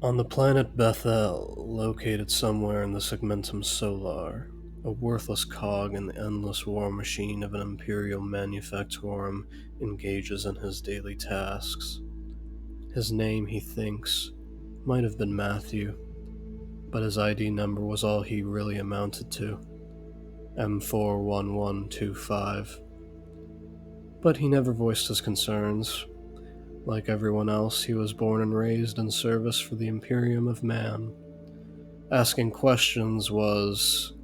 On the planet Bethel, located somewhere in the Segmentum Solar, a worthless cog in the endless war machine of an imperial manufactorum engages in his daily tasks. His name, he thinks, might have been Matthew, but his ID number was all he really amounted to, M41125. But he never voiced his concerns. Like everyone else, he was born and raised in service for the Imperium of Man. Asking questions was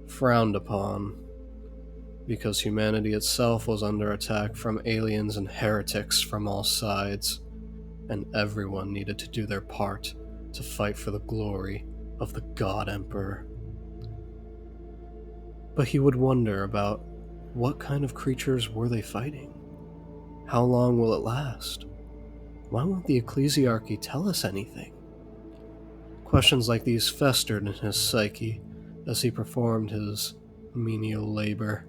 frowned upon, because humanity itself was under attack from aliens and heretics from all sides, and everyone needed to do their part to fight for the glory of the God Emperor. But he would wonder about what kind of creatures were they fighting? How long will it last? Why won't the ecclesiarchy tell us anything? Questions like these festered in his psyche as he performed his menial labor.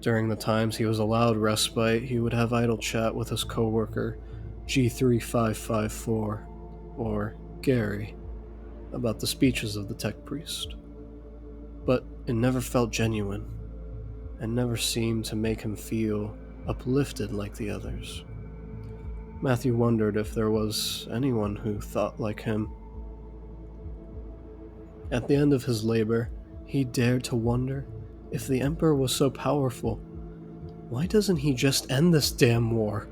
During the times he was allowed respite, he would have idle chat with his coworker, G3554, or Gary, about the speeches of the tech priest. But it never felt genuine, and never seemed to make him feel uplifted like the others. Matthew wondered if there was anyone who thought like him. At the end of his labor, he dared to wonder if the Emperor was so powerful. Why doesn't he just end this damn war?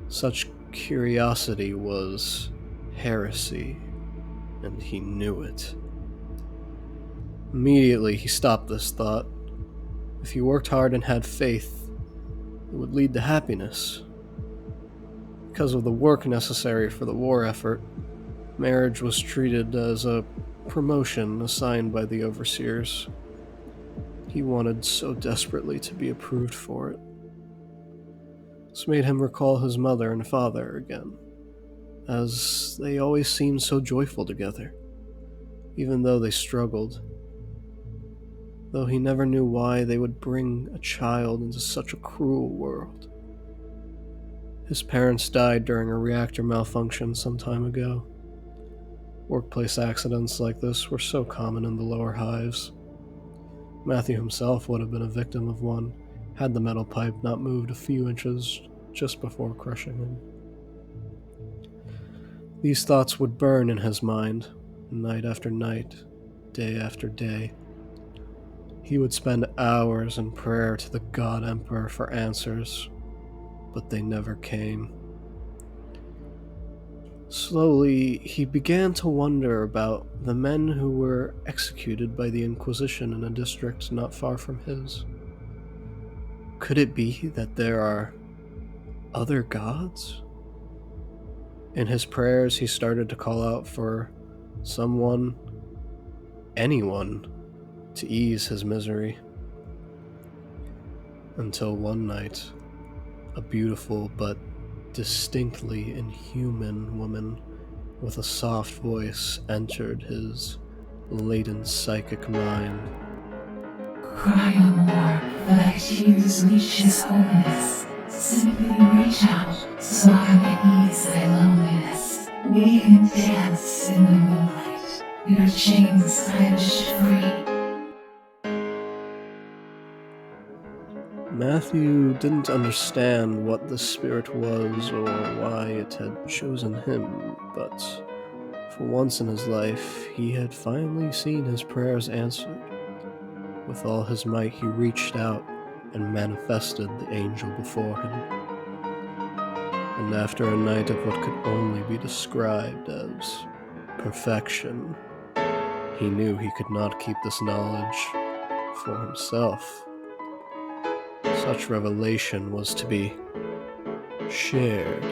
Such curiosity was heresy, and he knew it. Immediately, he stopped this thought. If he worked hard and had faith, it would lead to happiness. Because of the work necessary for the war effort, marriage was treated as a promotion assigned by the overseers. He wanted so desperately to be approved for it. This made him recall his mother and father again, as they always seemed so joyful together, even though they struggled. Though he never knew why they would bring a child into such a cruel world. His parents died during a reactor malfunction some time ago. Workplace accidents like this were so common in the lower hives. Matthew himself would have been a victim of one, had the metal pipe not moved a few inches just before crushing him. These thoughts would burn in his mind, night after night, day after day. He would spend hours in prayer to the God Emperor for answers, but they never came. Slowly, he began to wonder about the men who were executed by the Inquisition in a district not far from his. Could it be that there are other gods? In his prayers, he started to call out for someone, anyone, to ease his misery. Until one night, a beautiful but distinctly inhuman woman with a soft voice entered his latent psychic mind. Cry no more, for thy tears reach his holiness. Simply reach out, so I may ease thy loneliness. We can dance in the moonlight, your chains I wish to free. Matthew didn't understand what the spirit was or why it had chosen him, but for once in his life, he had finally seen his prayers answered. With all his might, he reached out and manifested the angel before him. And after a night of what could only be described as perfection, he knew he could not keep this knowledge for himself. Such revelation was to be shared.